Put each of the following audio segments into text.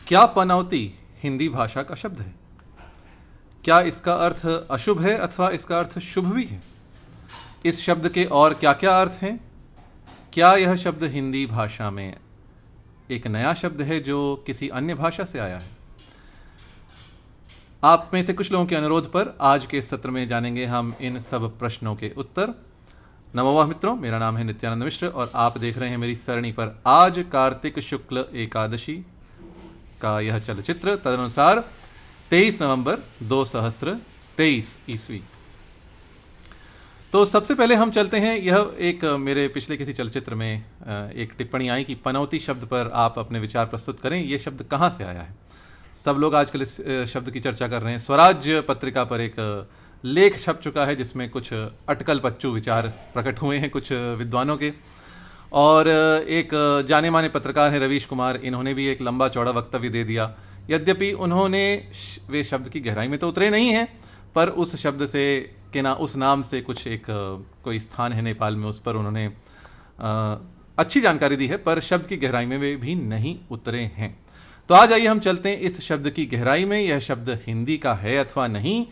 क्या पनौती हिंदी भाषा का शब्द है? क्या इसका अर्थ अशुभ है अथवा इसका अर्थ शुभ भी है? इस शब्द के और क्या क्या अर्थ हैं? क्या यह शब्द हिंदी भाषा में एक नया शब्द है जो किसी अन्य भाषा से आया है? आप में से कुछ लोगों के अनुरोध पर आज के इस सत्र में जानेंगे हम इन सब प्रश्नों के उत्तर। नमोवाह मित्रों, मेरा नाम है नित्यानंद मिश्र और आप देख रहे हैं मेरी सरणी पर आज कार्तिक शुक्ल एकादशी का यह चलचित्र, तदनुसार 23 नवंबर 2023 ईस्वी। तो सबसे पहले हम चलते हैं, यह एक मेरे पिछले किसी चलचित्र में एक टिप्पणी आई कि पनौती शब्द पर आप अपने विचार प्रस्तुत करें, ये शब्द कहाँ से आया है। सब लोग आजकल इस शब्द की चर्चा कर रहे हैं। स्वराज्य पत्रिका पर एक लेख छप चुका है जिसमें कुछ अटकल पच्चू विचार प्रकट हुए हैं कुछ विद्वानों के, और एक जाने माने पत्रकार हैं रवीश कुमार, इन्होंने भी एक लंबा चौड़ा वक्तव्य दे दिया। यद्यपि उन्होंने वे शब्द की गहराई में तो उतरे नहीं हैं, पर उस शब्द से उस नाम से कुछ एक कोई स्थान है नेपाल में, उस पर उन्होंने अच्छी जानकारी दी है, पर शब्द की गहराई में वे भी नहीं उतरे हैं। तो आज आइए हम चलते हैं इस शब्द की गहराई में। यह शब्द हिंदी का है अथवा नहीं,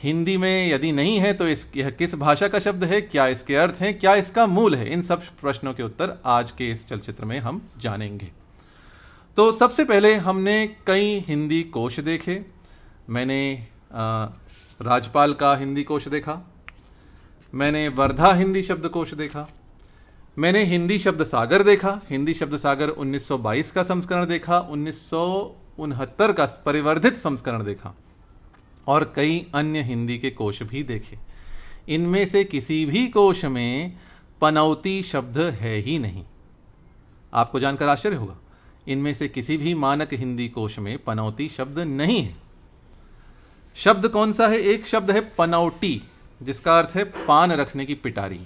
हिंदी में यदि नहीं है तो यह किस भाषा का शब्द है, क्या इसके अर्थ हैं, क्या इसका मूल है, इन सब प्रश्नों के उत्तर आज के इस चलचित्र में हम जानेंगे। तो सबसे पहले हमने कई हिंदी कोश देखे। मैंने राजपाल का हिंदी कोश देखा, मैंने वर्धा हिंदी शब्दकोश देखा, मैंने हिंदी शब्द सागर देखा, हिंदी शब्द सागर 1922 का संस्करण देखा, 1969 का परिवर्धित संस्करण देखा, और कई अन्य हिंदी के कोश भी देखे। इनमें से किसी भी कोश में पनौती शब्द है ही नहीं। आपको जानकर आश्चर्य होगा, इनमें से किसी भी मानक हिंदी कोश में पनौती शब्द नहीं है। शब्द कौन सा है? एक शब्द है पनौटी, जिसका अर्थ है पान रखने की पिटारी,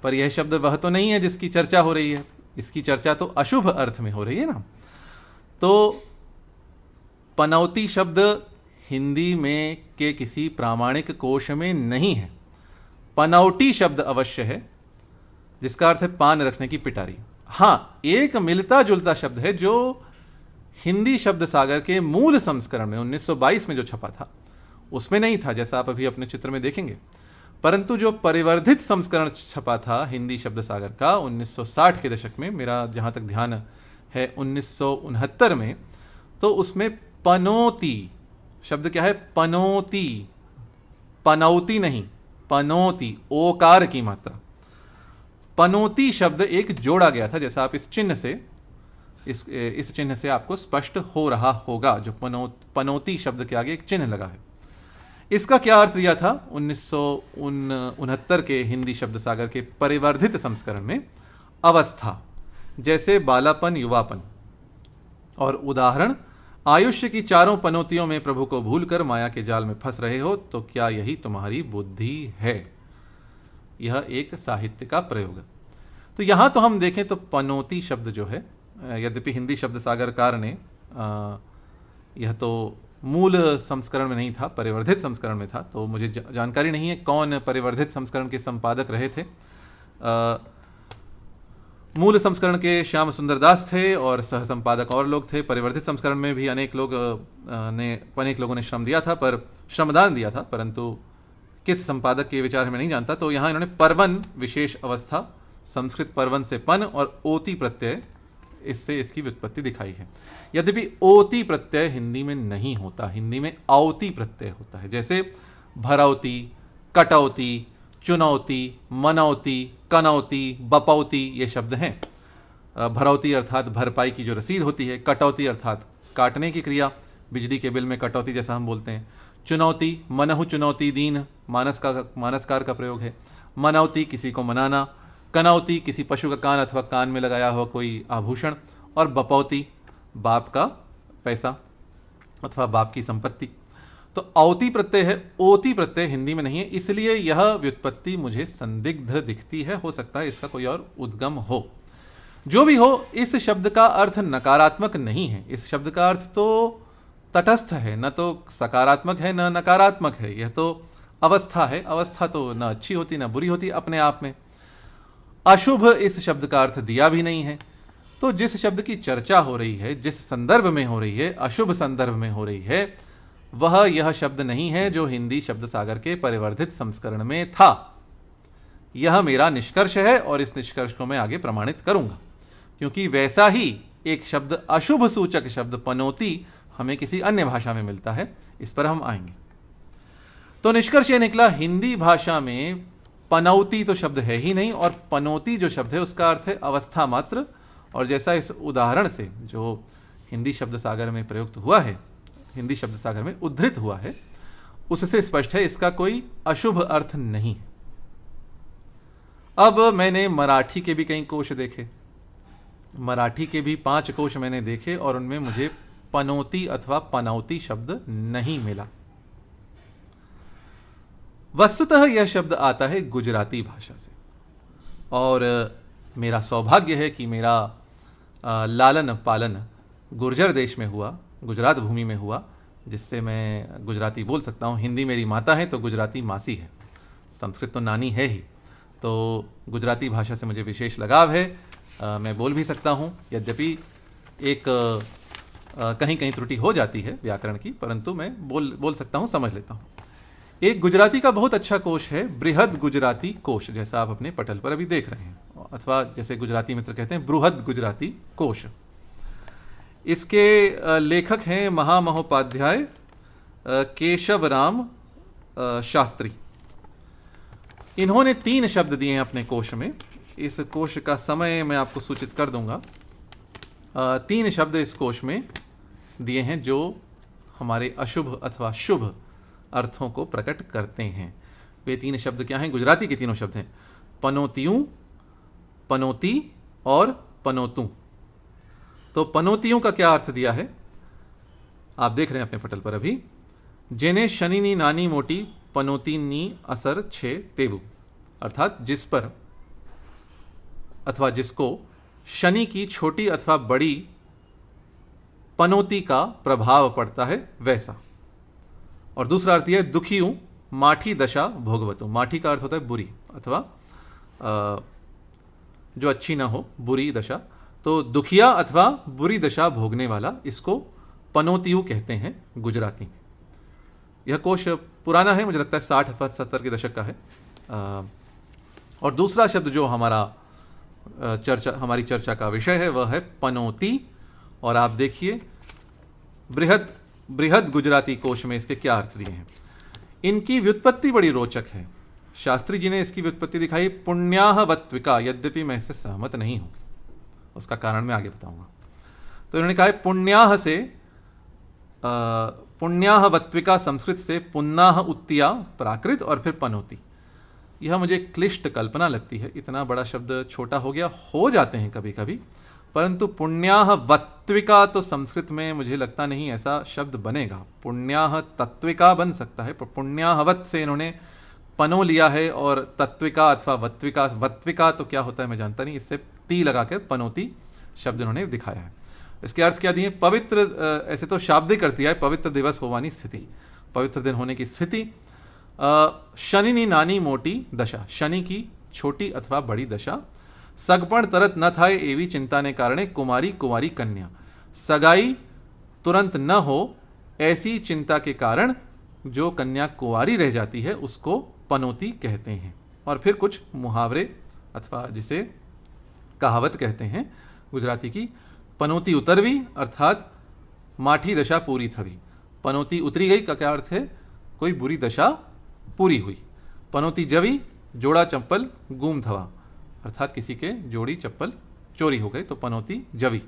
पर यह शब्द वह तो नहीं है जिसकी चर्चा हो रही है। इसकी चर्चा तो अशुभ अर्थ में हो रही है ना। तो पनौती शब्द हिंदी में के किसी प्रामाणिक कोश में नहीं है। पनौटी शब्द अवश्य है जिसका अर्थ है पान रखने की पिटारी। हाँ, एक मिलता जुलता शब्द है जो हिंदी शब्द सागर के मूल संस्करण में 1922 में जो छपा था उसमें नहीं था, जैसा आप अभी अपने चित्र में देखेंगे, परंतु जो परिवर्धित संस्करण छपा था हिंदी शब्द सागर का 1960 के दशक में, मेरा जहाँ तक ध्यान है 1969 में, तो उसमें पनौती शब्द क्या है? पनौती, पनौती नहीं, पनौती, ओकार की मात्रा। पनौती शब्द एक जोड़ा गया था, जैसा आप इस चिन्ह से इस चिन्ह से आपको स्पष्ट हो रहा होगा। जो पनौती शब्द के आगे एक चिन्ह लगा है, इसका क्या अर्थ दिया था 1969 के हिंदी शब्द सागर के परिवर्धित संस्करण में? अवस्था, जैसे बालापन, युवापन। और उदाहरण, आयुष्य की चारों पनौतियों में प्रभु को भूलकर माया के जाल में फंस रहे हो, तो क्या यही तुम्हारी बुद्धि है? यह एक साहित्य का प्रयोग है। तो यहां तो हम देखें तो पनौती शब्द जो है, यद्यपि हिंदी शब्द सागरकार ने यह तो मूल संस्करण में नहीं था, परिवर्धित संस्करण में था, तो मुझे जानकारी नहीं है कौन परिवर्धित संस्करण के संपादक रहे थे। मूल संस्करण के श्याम सुंदर दास थे और सह संपादक और लोग थे। परिवर्धित संस्करण में भी अनेक लोगों ने श्रम दिया था, पर श्रमदान दिया था, परंतु किस संपादक के विचार में नहीं जानता। तो यहाँ इन्होंने परवन विशेष अवस्था, संस्कृत परवन से पन और ओती प्रत्यय, इससे इसकी व्युत्पत्ति दिखाई है। यद्यपि ओती प्रत्यय हिंदी में नहीं होता, हिंदी में औती प्रत्यय होता है, जैसे भरौती, कटौती, चुनौती, मनौती, कनौती, बपौती, ये शब्द हैं। भरौती अर्थात भरपाई की जो रसीद होती है, कटौती अर्थात काटने की क्रिया, बिजली के बिल में कटौती जैसा हम बोलते हैं। चुनौती, मनहु चुनौती दीन, मानसकार का प्रयोग है। मनौती, किसी को मनाना। कनौती, किसी पशु का कान अथवा कान में लगाया हुआ कोई आभूषण। और बपौती, बाप का पैसा अथवा बाप की संपत्ति। तो औती प्रत्यय है, ओती प्रत्यय हिंदी में नहीं है, इसलिए यह व्युत्पत्ति मुझे संदिग्ध दिखती है। हो सकता है इसका कोई और उद्गम हो। जो भी हो, इस शब्द का अर्थ नकारात्मक नहीं है। इस शब्द का अर्थ तो तटस्थ है, न तो सकारात्मक है न नकारात्मक है। यह तो अवस्था है। अवस्था तो न अच्छी होती न बुरी होती अपने आप में। अशुभ इस शब्द का अर्थ दिया भी नहीं है। तो जिस शब्द की चर्चा हो रही है, जिस संदर्भ में हो रही है, अशुभ संदर्भ में हो रही है, वह यह शब्द नहीं है जो हिंदी शब्द सागर के परिवर्धित संस्करण में था। यह मेरा निष्कर्ष है और इस निष्कर्ष को मैं आगे प्रमाणित करूंगा, क्योंकि वैसा ही एक शब्द अशुभ सूचक शब्द पनौती हमें किसी अन्य भाषा में मिलता है। इस पर हम आएंगे। तो निष्कर्ष यह निकला, हिंदी भाषा में पनौती तो शब्द है ही नहीं, और पनौती जो शब्द है उसका अर्थ है अवस्था मात्र। और जैसा इस उदाहरण से जो हिंदी शब्द सागर में प्रयुक्त हुआ है, हिंदी शब्द सागर में उद्धृत हुआ है, उससे स्पष्ट है इसका कोई अशुभ अर्थ नहीं है। अब मैंने मराठी के भी कई कोश देखे, मराठी के भी 5 कोश मैंने देखे, और उनमें मुझे पनौती अथवा पनौती शब्द नहीं मिला। वस्तुतः यह शब्द आता है गुजराती भाषा से, और मेरा सौभाग्य है कि मेरा लालन पालन गुर्जर देश में हुआ, गुजरात भूमि में हुआ, जिससे मैं गुजराती बोल सकता हूँ। हिंदी मेरी माता है तो गुजराती मासी है, संस्कृत तो नानी है ही, तो गुजराती भाषा से मुझे विशेष लगाव है। मैं बोल भी सकता हूँ, यद्यपि एक कहीं कहीं त्रुटि हो जाती है व्याकरण की, परंतु मैं बोल सकता हूँ, समझ लेता हूँ। एक गुजराती का बहुत अच्छा कोश है, बृहद गुजराती कोश, जैसा आप अपने पटल पर अभी देख रहे हैं, अथवा जैसे गुजराती मित्र कहते हैं बृहद गुजराती कोश। इसके लेखक हैं महामहोपाध्याय केशवराम शास्त्री। इन्होंने 3 शब्द दिए हैं अपने कोश में। इस कोश का समय मैं आपको सूचित कर दूंगा। 3 शब्द इस कोश में दिए हैं जो हमारे अशुभ अथवा शुभ अर्थों को प्रकट करते हैं। वे 3 शब्द क्या हैं? गुजराती के तीनों शब्द हैं, पनौतियों, पनौती और पनौतू। तो पनौतियों का क्या अर्थ दिया है आप देख रहे हैं अपने पटल पर अभी। जेने शनिनी नानी मोटी पनौती नी असर छे तेबू, अर्थात जिस पर अथवा जिसको शनि की छोटी अथवा बड़ी पनौती का प्रभाव पड़ता है वैसा। और दूसरा अर्थ यह है दुखियों माठी दशा भोगवतु। माठी का अर्थ होता है बुरी अथवा जो अच्छी ना हो, बुरी दशा। तो दुखिया अथवा बुरी दशा भोगने वाला, इसको पनौतियु कहते हैं गुजराती में। यह कोश पुराना है, मुझे लगता है 60 अथवा 70 के दशक का है। और दूसरा शब्द जो हमारी चर्चा का विषय है वह है पनौती। और आप देखिए बृहद गुजराती कोश में इसके क्या अर्थ दिए हैं। इनकी व्युत्पत्ति बड़ी रोचक है। शास्त्री जी ने इसकी व्युत्पत्ति दिखाई पुण्याहवत्विका, यद्यपि मैं इससे सहमत नहीं हूं, उसका कारण मैं आगे बताऊंगा। तो इन्होंने कहा है पुण्याह से पुण्याहवत्विका, संस्कृत से पुन्नाह उत्तिया प्राकृत और फिर पनौती। यह मुझे क्लिष्ट कल्पना लगती है, इतना बड़ा शब्द छोटा हो गया, हो जाते हैं कभी कभी, परंतु पुण्याह वत्विका तो संस्कृत में मुझे लगता नहीं ऐसा शब्द बनेगा। पुण्याह तत्विका बन सकता है, पर पुण्याहवत से इन्होंने पनो लिया है, और तत्विका अथवा वत्विका तो क्या होता है मैं जानता नहीं, इससे ती लगाकर पनौती शब्द इन्होंने दिखाया है। इसके अर्थ क्या दिए? पवित्र, ऐसे तो शाब्दिक अर्थ दिया है, पवित्र दिवस होवानी स्थिति, पवित्र दिन होने की स्थिति। शनिनी नानी मोटी दशा, शनि की छोटी अथवा बड़ी दशा। सगपण तरत न थाय एवी चिंता ने कारणे कुमारी कन्या, सगाई तुरंत न हो ऐसी चिंता के कारण जो कन्या कुंवारी रह जाती है उसको पनौती कहते हैं। और फिर कुछ मुहावरे अथवा जिसे कहावत कहते हैं गुजराती की। पनौती उतरवी अर्थात माठी दशा पूरी थवी। पनौती उतरी गई का क्या अर्थ है? कोई बुरी दशा पूरी हुई। पनौती जवी, जोड़ा चप्पल गुम थवा, अर्थात किसी के जोड़ी चप्पल चोरी हो गई तो पनौती जवी,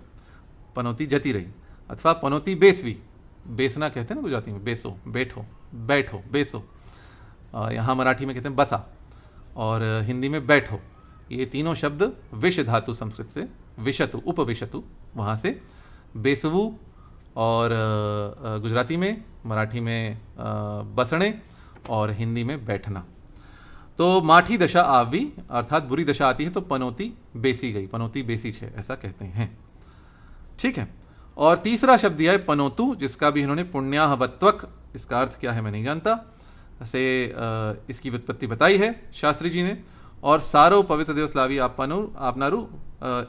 पनौती जती रही। अथवा पनौती बेसवी, बेसना कहते हैं ना गुजराती में, बेसो, बैठो, बैठो, बेसो। यहाँ मराठी में कहते हैं बसा, और हिंदी में बैठो। ये तीनों शब्द विष धातु, संस्कृत से विशतु, उपविशतु, वहाँ से बेसवू, और गुजराती में, मराठी में बसणे, और हिंदी में बैठना। तो माठी दशा आवी अर्थात बुरी दशा आती है तो पनौती बेसी गई, पनौती बेसी छे, ऐसा कहते हैं। ठीक है। और तीसरा शब्द दिया है पनौतु, जिसका भी इन्होंने पुण्याहवत्वक, इसका अर्थ क्या है मैं नहीं जानता, से इसकी व्युत्पत्ति बताई है शास्त्री जी ने। और सारो पवित्र दिवस लावी आपनारू,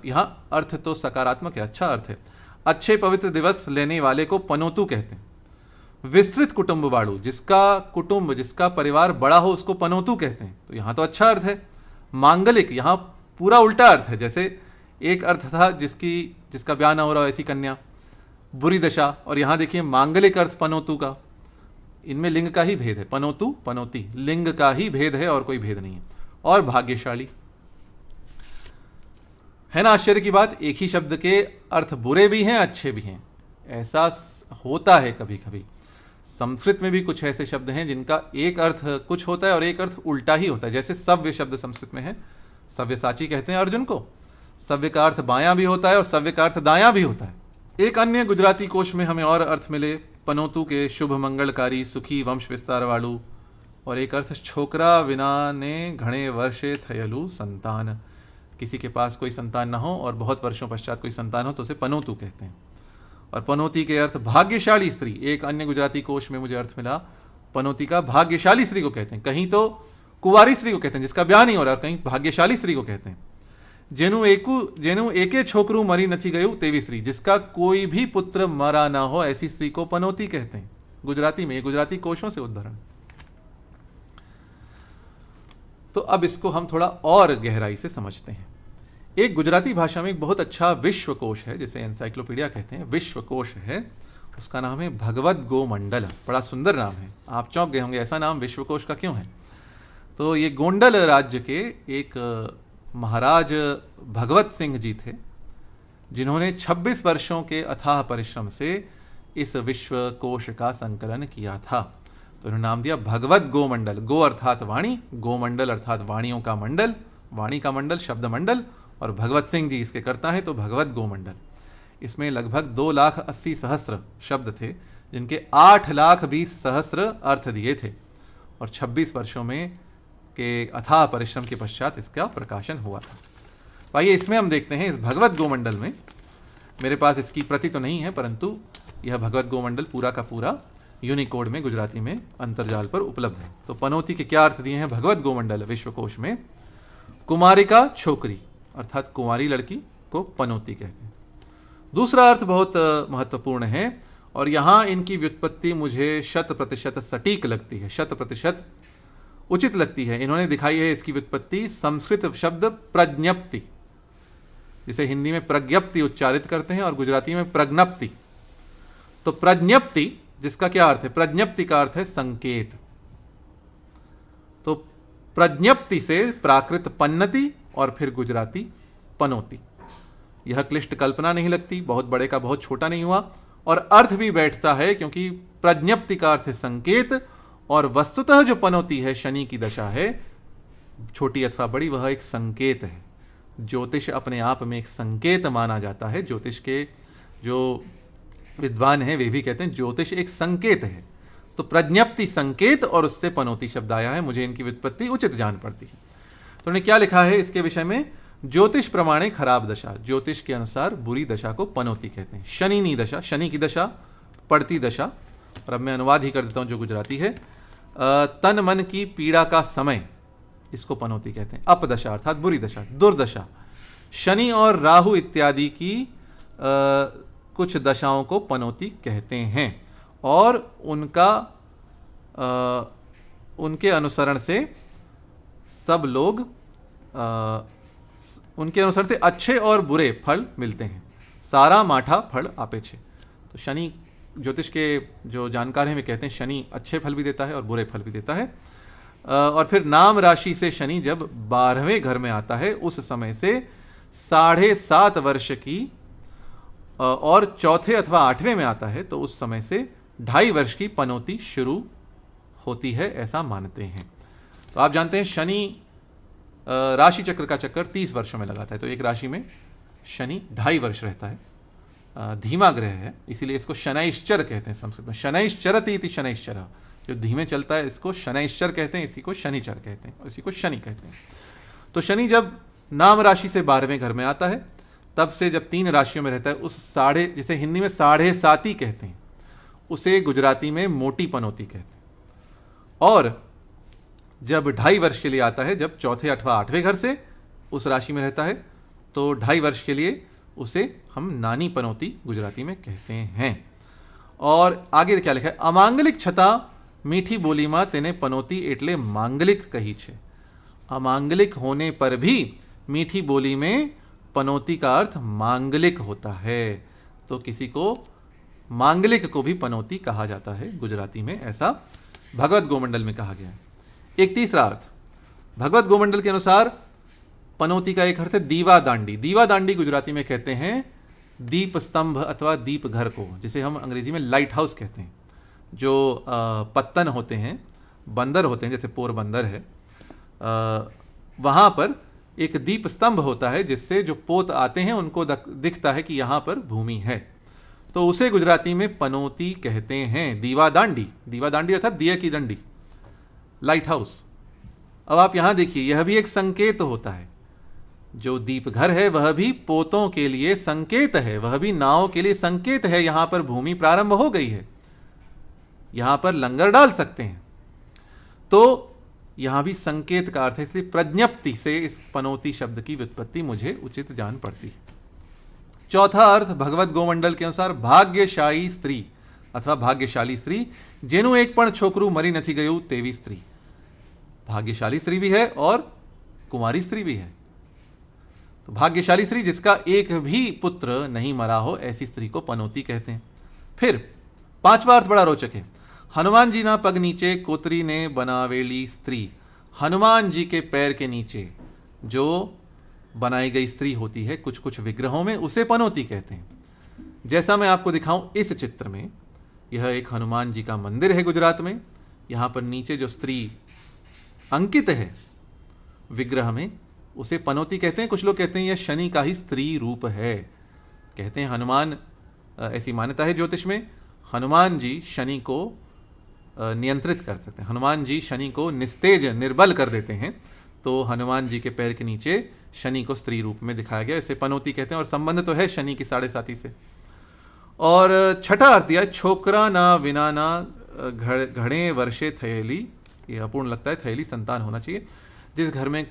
यहाँ अर्थ तो सकारात्मक है, अच्छा अर्थ है। अच्छे पवित्र दिवस लेने वाले को पनोतू कहते हैं। विस्तृत कुटुंब वाड़ू, जिसका कुटुंब, जिसका परिवार बड़ा हो उसको पनोतू कहते हैं, तो यहाँ तो अच्छा अर्थ है। मांगलिक, यहाँ पूरा उल्टा अर्थ है। जैसे एक अर्थ था जिसका ब्याह ना हो रहा ऐसी कन्या, बुरी दशा, और यहाँ देखिए मांगलिक अर्थ पनोतू का। इनमें लिंग का ही भेद है, पनोतू पनोती, लिंग का ही भेद है और कोई भेद नहीं है। और भाग्यशाली, है ना आश्चर्य की बात, एक ही शब्द के अर्थ बुरे भी हैं अच्छे भी हैं। ऐसा होता है कभी कभी। संस्कृत में भी कुछ ऐसे शब्द हैं जिनका एक अर्थ कुछ होता है और एक अर्थ उल्टा ही होता है। जैसे सव्य शब्द संस्कृत में है, सव्यसाची कहते हैं अर्जुन को। सव्य का अर्थ बायां भी होता है और सव्य का अर्थ दायां भी होता है। एक अन्य गुजराती कोश में हमें और अर्थ मिले पनोतू के, शुभ मंगलकारी, सुखी, वंश विस्तार वालू। और एक अर्थ छोकरा विना ने घणे वर्षे थयलू संतान, किसी के पास कोई संतान ना हो और बहुत वर्षों पश्चात कोई संतान हो तो उसे पनोतू कहते हैं। और पनोती के अर्थ भाग्यशाली स्त्री। एक अन्य गुजराती कोश में मुझे अर्थ मिला पनोती का, भाग्यशाली स्त्री को कहते हैं। कहीं तो कुंवारी स्त्री को कहते हैं जिसका ब्याह नहीं हो रहा, और कहीं भाग्यशाली स्त्री को कहते हैं। जेनु एके छोकरू मरी नथी गयु तेवी स्त्री, जिसका कोई भी पुत्र मरा ना हो ऐसी स्त्री को पनोती कहते हैं। गुजराती में, गुजराती कोशों से उदाहरण। तो अब इसको हम थोड़ा और गहराई से समझते हैं। एक गुजराती भाषा में एक बहुत अच्छा विश्वकोश है, जिसे एनसाइक्लोपीडिया कहते हैं, विश्वकोश है। उसका नाम है भगवत गोमंडल। बड़ा सुंदर नाम है, आप चौंक गए होंगे ऐसा नाम विश्वकोश का क्यों है। तो ये गोंडल राज्य के एक महाराज भगवत सिंह जी थे, जिन्होंने 26 वर्षों के अथाह परिश्रम से इस विश्वकोश का संकलन किया था। तो इन्होंने नाम दिया भगवत गोमंडल। गो अर्थात वाणी, गोमंडल अर्थात वाणियों का मंडल, वाणी का मंडल, शब्द मंडल, और भगवत सिंह जी इसके करता है, तो भगवत गोमंडल। इसमें लगभग 2,80,000 शब्द थे, जिनके 8,20,000 अर्थ दिए थे, और 26 वर्षों में के अथाह परिश्रम के पश्चात इसका प्रकाशन हुआ था। तो आइए इसमें हम देखते हैं, इस भगवत गोमंडल में, मेरे पास इसकी प्रति तो नहीं है, परंतु यह भगवत गोमंडल पूरा का पूरा यूनिकोड में गुजराती में अंतर्जाल पर उपलब्ध है। तो पनोती के क्या अर्थ दिए हैं भगवत गोमंडल विश्वकोश में। कुमारिका, छोकरी, अर्थात कुंवारी लड़की को पनोती कहते हैं। दूसरा अर्थ बहुत महत्वपूर्ण है, और यहाँ इनकी व्युत्पत्ति मुझे 100% सटीक लगती है, 100% उचित लगती है। इन्होंने दिखाई है इसकी व्युत्पत्ति संस्कृत शब्द प्रज्ञप्ति, जिसे हिंदी में प्रज्ञप्ति उच्चारित करते हैं और गुजराती में प्रज्ञप्ति। तो प्रज्ञप्ति, जिसका क्या अर्थ है, प्रज्ञप्ति का अर्थ है संकेत। तो प्रज्ञप्ति से प्राकृत पन्नति और फिर गुजराती पनोती। यह क्लिष्ट कल्पना नहीं लगती, बहुत बड़े का बहुत छोटा नहीं हुआ, और अर्थ भी बैठता है, क्योंकि प्रज्ञप्ति का अर्थ है संकेत, और वस्तुतः जो पनोती है, शनि की दशा है, छोटी अथवा बड़ी, वह एक संकेत है। ज्योतिष अपने आप में एक संकेत माना जाता है। ज्योतिष के जो विद्वान हैं वे भी कहते हैं ज्योतिष एक संकेत है। तो प्रज्ञप्ति संकेत, और उससे पनोती शब्द आया है। मुझे इनकी व्युत्पत्ति उचित जान पड़ती है। तो उन्होंने क्या लिखा है इसके विषय में, ज्योतिष प्रमाणे खराब दशा, ज्योतिष के अनुसार बुरी दशा को पनोती कहते हैं। शनिनी दशा, शनि की दशा, पड़ती दशा, और अब मैं अनुवाद ही कर देता हूं जो गुजराती है। तन मन की पीड़ा का समय, इसको पनोती कहते हैं। अपदशा अर्थात बुरी दशा, दुर्दशा। शनि और राहु इत्यादि की कुछ दशाओं को पनोती कहते हैं, और उनके अनुसरण से सब लोग उनके अनुसरण से अच्छे और बुरे फल मिलते हैं। सारा माठा फल आपेक्षे। तो शनि, ज्योतिष के जो जानकार हैं वे कहते हैं शनि अच्छे फल भी देता है और बुरे फल भी देता है। और फिर नाम राशि से शनि जब 12वें घर में आता है, उस समय से 7.5 वर्ष की, और चौथे अथवा 8वें में आता है तो उस समय से 2.5 वर्ष की पनोती शुरू होती है, ऐसा मानते हैं। तो आप जानते हैं शनि राशि चक्र का चक्कर 30 वर्षों में लगाता है, तो एक राशि में शनि 2.5 वर्ष रहता है। धीमा ग्रह है, इसीलिए इसको शनैश्चर कहते हैं संस्कृत में। शनैश्चरति इति शनैश्चर, जो धीमे चलता है इसको शनैश्चर कहते हैं, इसी को शनिचर कहते हैं, इसी को शनि कहते हैं। तो शनि जब नाम राशि से 12वें घर में आता है, तब से जब 3 राशियों में रहता है, उस जिसे हिंदी में 7.5 कहते हैं, उसे गुजराती में मोटी पनोती कहते हैं। और जब 2.5 वर्ष के लिए आता है, जब चौथे अथवा 8वें घर से उस राशि में रहता है, तो 2.5 वर्ष के लिए उसे हम नानी पनौती गुजराती में कहते हैं। और आगे क्या लिखा है, अमांगलिक छता मीठी बोली में तेने पनौती एटले मांगलिक कही छे। अमांगलिक होने पर भी मीठी बोली में पनौती का अर्थ मांगलिक होता है, तो किसी को मांगलिक को भी पनौती कहा जाता है गुजराती में, ऐसा भगवत गोमंडल में कहा गया है। एक तीसरा अर्थ, भगवत गोमंडल के अनुसार पनौती का एक अर्थ है दीवा दांडी। दीवा दांडी गुजराती में कहते हैं दीप स्तंभ अथवा दीप घर को, जिसे हम अंग्रेजी में लाइट हाउस कहते हैं। जो पत्तन होते हैं, बंदर होते हैं, जैसे पोरबंदर है, वहाँ पर एक दीप स्तंभ होता है जिससे जो पोत आते हैं उनको दिखता है कि यहाँ पर भूमि है, तो उसे गुजराती में पनौती कहते हैं। दीवा दांडी, दीवा दांडी अर्थात दिया की दंडी, लाइट हाउस। अब आप यहाँ देखिए, यह भी एक संकेत होता है। जो दीप घर है वह भी पोतों के लिए संकेत है, वह भी नाव के लिए संकेत है। यहाँ पर भूमि प्रारंभ हो गई है, यहाँ पर लंगर डाल सकते हैं, तो यहां भी संकेत का अर्थ है, इसलिए प्रज्ञप्ति से इस पनौती शब्द की व्युत्पत्ति मुझे उचित जान पड़ती है। चौथा अर्थ भगवत गोमंडल के अनुसार भाग्यशाली स्त्री अथवा भाग्यशाली स्त्री, जेनु एक पण छोकरू मरी नहीं गयु तेवी स्त्री। भाग्यशाली स्त्री भी है और कुमारी स्त्री भी है, तो भाग्यशाली स्त्री जिसका एक भी पुत्र नहीं मरा हो, ऐसी स्त्री को पनौती कहते हैं। फिर पांचवा अर्थ बड़ा रोचक है, हनुमान जी ना पग नीचे कोतरी ने बनावेली स्त्री। हनुमान जी के पैर के नीचे जो बनाई गई स्त्री होती है कुछ कुछ विग्रहों में, उसे पनौती कहते हैं। जैसा मैं आपको दिखाऊं इस चित्र में, यह एक हनुमान जी का मंदिर है गुजरात में। यहाँ पर नीचे जो स्त्री अंकित है विग्रह में, उसे पनौती कहते हैं। कुछ लोग कहते हैं यह शनि का ही स्त्री रूप है। कहते हैं हनुमान, ऐसी मान्यता है ज्योतिष में, हनुमान जी शनि को नियंत्रित कर सकते हैं, हनुमान जी शनि को निस्तेज निर्बल कर देते हैं। तो हनुमान जी के पैर के नीचे शनि को स्त्री रूप में दिखाया गया, इसे पनौती कहते हैं। और संबंध तो है शनि की 7.5 से। और छठा अर्थ दिया, छोकरा ना विना ना घड़े वर्षे थैली। ये अपूर्ण लगता है, थैली संतान होना चाहिए। जिस घर में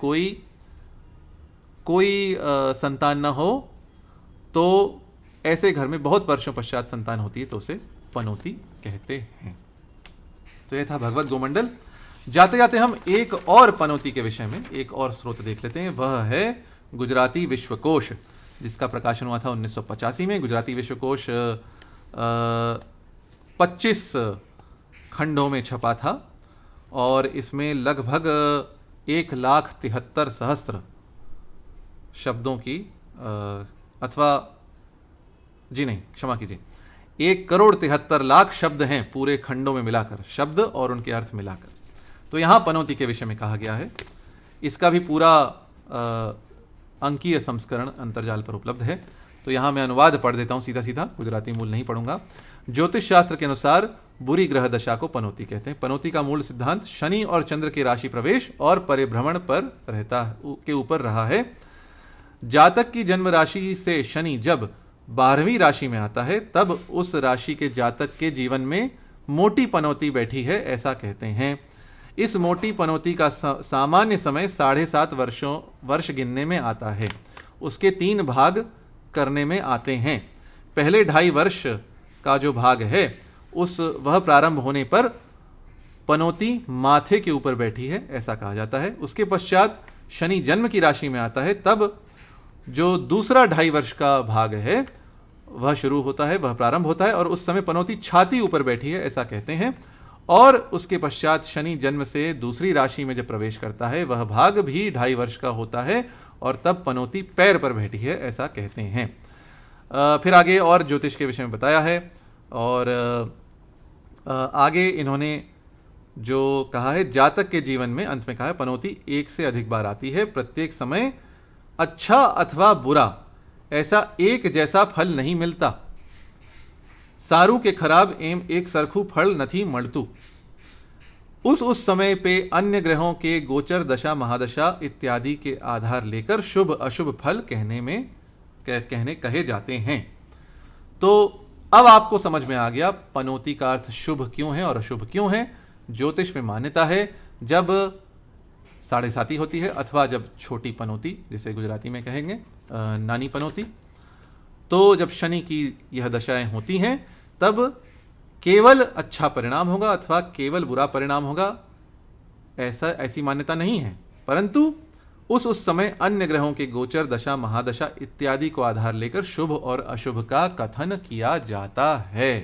कोई संतान ना हो, तो ऐसे घर में बहुत वर्षों पश्चात संतान होती है, तो उसे पनौती कहते हैं। तो यह था भगवत गोमंडल। जाते जाते हम एक और पनौती के विषय में एक और स्रोत देख लेते हैं, वह है गुजराती विश्वकोश, जिसका प्रकाशन हुआ था 1985 में। गुजराती विश्वकोश 25 खंडों में छपा था और इसमें लगभग 1,73,000 शब्दों की अथवा जी नहीं, क्षमा कीजिए, 1,73,00,000 शब्द हैं पूरे खंडों में मिलाकर, शब्द और उनके अर्थ मिलाकर। तो यहाँ पनौती के विषय में कहा गया है। इसका भी पूरा अंकीय संस्करण अंतर्जाल पर उपलब्ध है। तो यहाँ मैं अनुवाद पढ़ देता हूँ सीधा सीधा, गुजराती मूल नहीं पढ़ूंगा। ज्योतिष शास्त्र के अनुसार बुरी ग्रह दशा को पनौती कहते हैं। पनौती का मूल सिद्धांत शनि और चंद्र के राशि प्रवेश और परिभ्रमण पर रहता के ऊपर रहा है। जातक की जन्म राशि से शनि जब 12वीं राशि में आता है, तब उस राशि के जातक के जीवन में मोटी पनौती बैठी है, ऐसा कहते हैं। इस मोटी पनौती का सामान्य समय 7.5 वर्ष गिनने में आता है। उसके 3 भाग करने में आते हैं। पहले 2.5 वर्ष का जो भाग है, वह प्रारंभ होने पर पनौती माथे के ऊपर बैठी है, ऐसा कहा जाता है। उसके पश्चात शनि जन्म की राशि में आता है, तब जो दूसरा 2.5 वर्ष का भाग है वह शुरू होता है, वह प्रारंभ होता है, और उस समय पनौती छाती ऊपर बैठी है, ऐसा कहते हैं। और उसके पश्चात शनि जन्म से दूसरी राशि में जब प्रवेश करता है, वह भाग भी 2.5 वर्ष का होता है, और तब पनौती पैर पर बैठी है, ऐसा कहते हैं। फिर आगे और ज्योतिष के विषय में बताया है, और आगे इन्होंने जो कहा है, जातक के जीवन में अंत में कहा है पनौती 1 से अधिक बार आती है। प्रत्येक समय अच्छा अथवा बुरा ऐसा एक जैसा फल नहीं मिलता। सारू के खराब एम एक सरखू फल नहीं मलतू। उस समय पे अन्य ग्रहों के गोचर दशा महादशा इत्यादि के आधार लेकर शुभ अशुभ फल कहे जाते हैं। तो अब आपको समझ में आ गया पनौती का अर्थ शुभ क्यों है और अशुभ क्यों है। ज्योतिष में मान्यता है, जब साढ़े साती होती है, अथवा जब छोटी पनौती, जिसे गुजराती में कहेंगे नानी पनौती, तो जब शनि की यह दशाएं होती हैं तब केवल अच्छा परिणाम होगा अथवा केवल बुरा परिणाम होगा, ऐसी मान्यता नहीं है। परंतु उस समय अन्य ग्रहों के गोचर, दशा, महादशा इत्यादि को आधार लेकर शुभ और अशुभ का कथन किया जाता है।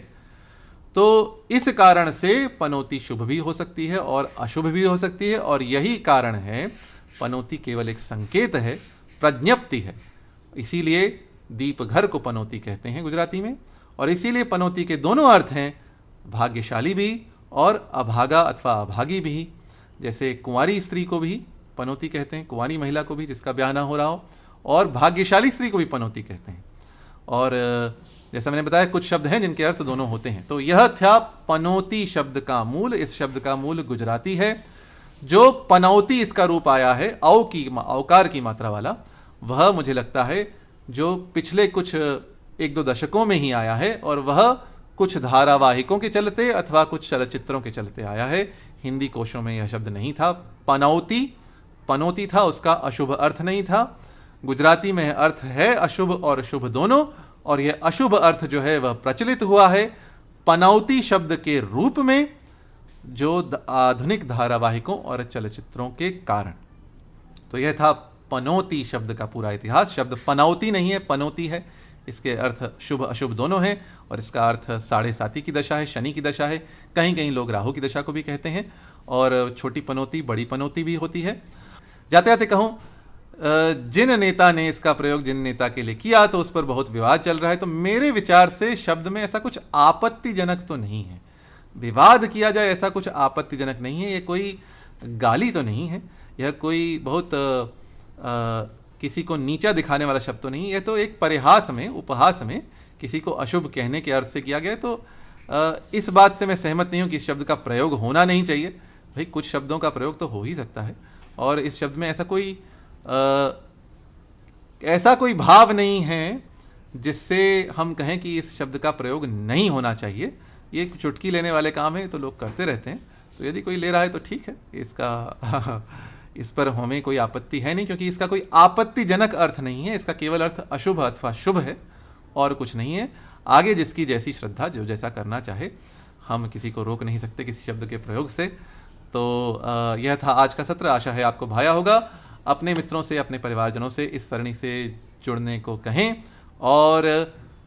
तो इस कारण से पनौती शुभ भी हो सकती है और अशुभ भी हो सकती है, और यही कारण है पनौती केवल एक संकेत है, प्रज्ञप्ति है। इसीलिए दीप घर को पनौती कहते हैं गुजराती में, और इसीलिए पनौती के दोनों अर्थ हैं, भाग्यशाली भी और अभागा अथवा अभागी भी। जैसे कुंवारी स्त्री को भी पनौती कहते हैं, कुंवारी महिला को भी जिसका ब्याह ना हो रहा हो, और भाग्यशाली स्त्री को भी पनौती कहते हैं। और जैसा मैंने बताया कुछ शब्द हैं जिनके अर्थ दोनों होते हैं। तो यह था पनौती शब्द का मूल। इस शब्द का मूल गुजराती है। जो पनौती इसका रूप आया है औकार की मात्रा वाला, वह मुझे लगता है जो पिछले कुछ 1-2 दशकों में ही आया है, और वह कुछ धारावाहिकों के चलते अथवा कुछ चलचित्रों के चलते आया है। हिंदी कोशों में यह शब्द नहीं था। पनौती था, उसका अशुभ अर्थ नहीं था। गुजराती में अर्थ है अशुभ और शुभ दोनों, और यह अशुभ अर्थ जो है वह प्रचलित हुआ है पनौती शब्द के रूप में, जो आधुनिक धारावाहिकों और चलचित्रों के कारण। तो यह था पनौती शब्द का पूरा इतिहास। शब्द पनौती नहीं है, पनौती है। इसके अर्थ शुभ अशुभ दोनों हैं, और इसका अर्थ साढ़े साती की दशा है, शनि की दशा है। कहीं कहीं लोग राहु की दशा को भी कहते हैं, और छोटी पनौती बड़ी पनौती भी होती है। जाते जाते कहूँ, जिन नेता ने इसका प्रयोग जिन नेता के लिए किया तो उस पर बहुत विवाद चल रहा है। तो मेरे विचार से शब्द में ऐसा कुछ आपत्तिजनक तो नहीं है। विवाद किया जाए ऐसा कुछ आपत्तिजनक नहीं है। यह कोई गाली तो नहीं है, यह कोई बहुत किसी को नीचा दिखाने वाला शब्द तो नहीं। यह तो एक परिहास में, उपहास में किसी को अशुभ कहने के अर्थ से किया गया। तो इस बात से मैं सहमत नहीं हूँ कि इस शब्द का प्रयोग होना नहीं चाहिए। भाई कुछ शब्दों का प्रयोग तो हो ही सकता है, और इस शब्द में ऐसा कोई भाव नहीं है जिससे हम कहें कि इस शब्द का प्रयोग नहीं होना चाहिए। ये चुटकी लेने वाले काम है, तो लोग करते रहते हैं। तो यदि कोई ले रहा है तो ठीक है, इसका इस पर हमें कोई आपत्ति है नहीं, क्योंकि इसका कोई आपत्तिजनक अर्थ नहीं है। इसका केवल अर्थ अशुभ अथवा शुभ है, और कुछ नहीं है। आगे जिसकी जैसी श्रद्धा, जो जैसा करना चाहे, हम किसी को रोक नहीं सकते किसी शब्द के प्रयोग से। तो यह था आज का सत्र। आशा है आपको भाया होगा। अपने मित्रों से, अपने परिवारजनों से इस सरणी से जुड़ने को कहें, और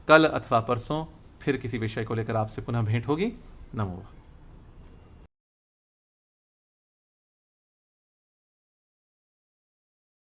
कल अथवा परसों फिर किसी विषय को लेकर आपसे पुनः भेंट होगी। नमो।